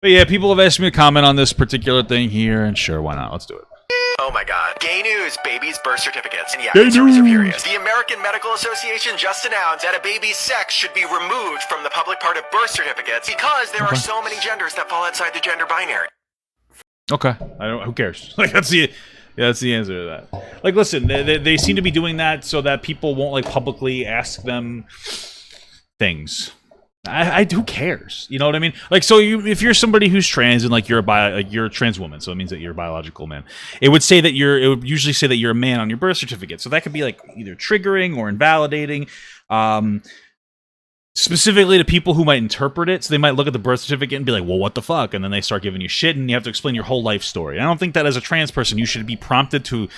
But yeah, people have asked me to comment on this particular thing here, and sure, why not? Let's do it. Oh my god. Gay news, babies' birth certificates. And yeah, Gay answers are news. furious. The American Medical Association just announced that a baby's sex should be removed from the public part of birth certificates because there are so many genders that fall outside the gender binary. Okay, I don't. Who cares? Like that's the answer to that. Like, listen, they seem to be doing that so that people won't like publicly ask them things. Who cares? You know what I mean? Like, so if you're somebody who's trans and like you're a trans woman, so it means that you're a biological man. It would usually say that you're a man on your birth certificate. So that could be like either triggering or invalidating, specifically to people who might interpret it. So they might look at the birth certificate and be like, well, what the fuck? And then they start giving you shit and you have to explain your whole life story. I don't think that as a trans person, you should be prompted to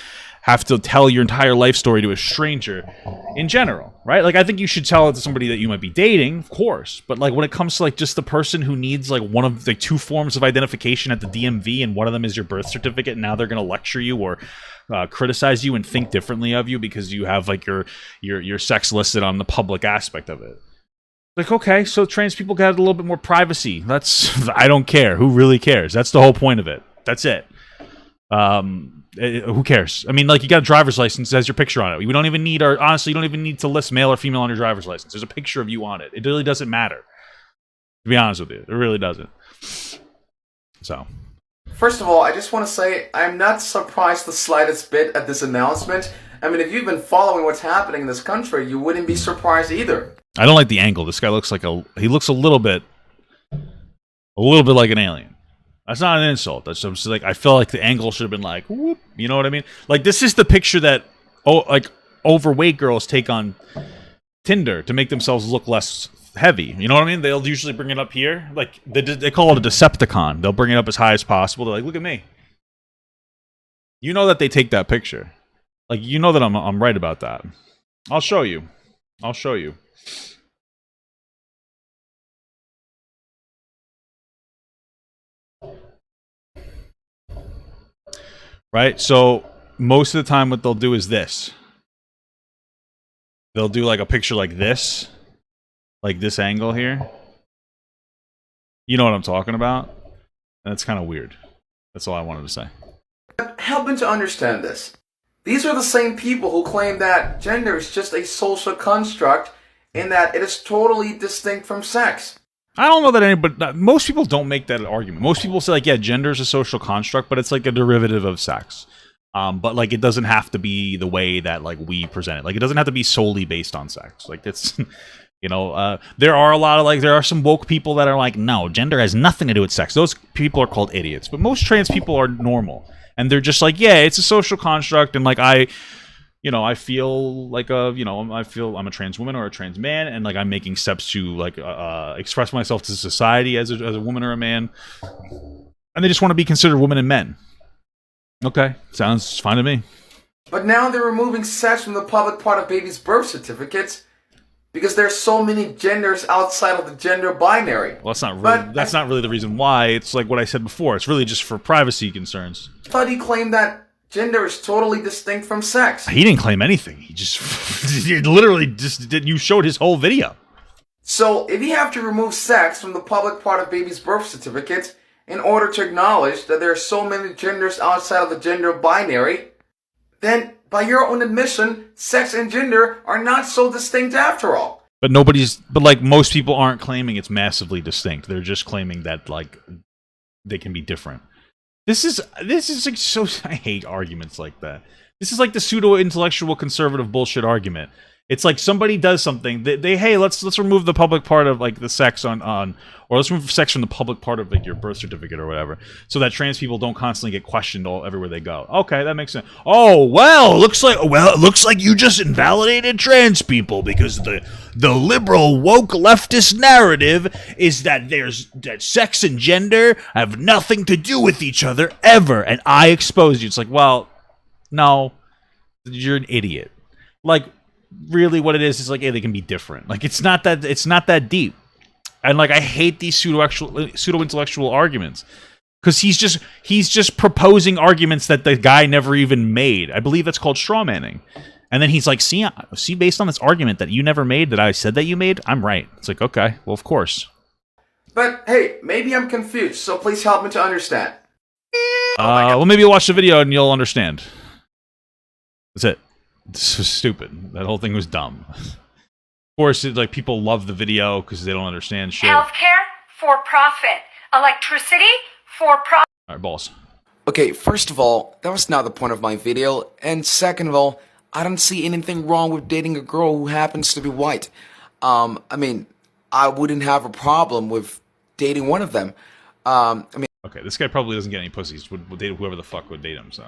have to tell your entire life story to a stranger in general, right? Like, I think you should tell it to somebody that you might be dating, of course. But like when it comes to like just the person who needs like one of the two forms of identification at the DMV and one of them is your birth certificate, and now they're going to lecture you or criticize you and think differently of you because you have like your sex listed on the public aspect of it. Like, okay, so trans people got a little bit more privacy. I don't care. Who really cares? That's the whole point of it. That's it. Who cares? I mean, like, you got a driver's license that has your picture on it. We don't even need honestly, you don't even need to list male or female on your driver's license. There's a picture of you on it. It really doesn't matter. To be honest with you, it really doesn't. So. First of all, I just want to say I'm not surprised the slightest bit at this announcement. I mean, if you've been following what's happening in this country, you wouldn't be surprised either. I don't like the angle. This guy looks like he looks a little bit like an alien. That's not an insult. That's just like, I feel like the angle should have been like, whoop, you know what I mean? Like, this is the picture that like overweight girls take on Tinder to make themselves look less heavy. You know what I mean? They'll usually bring it up here. Like, they call it a Decepticon. They'll bring it up as high as possible. They're like, look at me. You know that they take that picture. Like, you know that I'm right about that. I'll show you. Right? So most of the time what they'll do is this. They'll do like a picture like this angle here. You know what I'm talking about? And it's kind of weird. That's all I wanted to say. Help me to understand this. These are the same people who claim that gender is just a social construct and that it is totally distinct from sex. I don't know that most people don't make that argument. Most people say like, yeah, gender is a social construct, but it's like a derivative of sex. But like, it doesn't have to be the way that like we present it. Like, it doesn't have to be solely based on sex. Like, it's, you know, there are some woke people that are like, no, gender has nothing to do with sex. Those people are called idiots. But most trans people are normal, and they're just like, yeah, it's a social construct, and like I feel like I'm a trans woman or a trans man, and like I'm making steps to like express myself to society as a woman or a man, and they just want to be considered women and men. Okay, sounds fine to me. But now they're removing sex from the public part of babies' birth certificates because there's so many genders outside of the gender binary. Well, that's not really the reason why. It's like what I said before. It's really just for privacy concerns. I thought he claimed that gender is totally distinct from sex. He didn't claim anything. He just he literally just did. You showed his whole video. So if you have to remove sex from the public part of babies' birth certificates in order to acknowledge that there are so many genders outside of the gender binary, then by your own admission, sex and gender are not so distinct after all. But like most people aren't claiming it's massively distinct. They're just claiming that like they can be different. This is like so, I hate arguments like that. This is like the pseudo-intellectual conservative bullshit argument. It's like somebody does something, hey, let's remove the public part of like the sex or let's remove sex from the public part of like your birth certificate or whatever, so that trans people don't constantly get questioned everywhere they go. Okay, that makes sense. Oh, it looks like you just invalidated trans people because the liberal woke leftist narrative is that that sex and gender have nothing to do with each other ever, and I exposed you. It's like, well, no, you're an idiot. Like, really what it is like, hey, they can be different. Like, it's not that deep. And like, I hate these pseudo-intellectual arguments because he's just proposing arguments that the guy never even made. I believe that's called straw manning. And then he's like, see, based on this argument that you never made, that I said that you made, I'm right. It's like, okay, well, of course. But hey, maybe I'm confused, so please help me to understand. Well, maybe you'll watch the video and you'll understand. That's it. This was stupid. That whole thing was dumb. Of course, like people love the video because they don't understand shit. Healthcare for profit. Electricity for profit. All right, balls. Okay, first of all, that was not the point of my video, and second of all, I don't see anything wrong with dating a girl who happens to be white. I mean, I wouldn't have a problem with dating one of them. Okay, this guy probably doesn't get any pussies. Would date whoever the fuck would date him, so.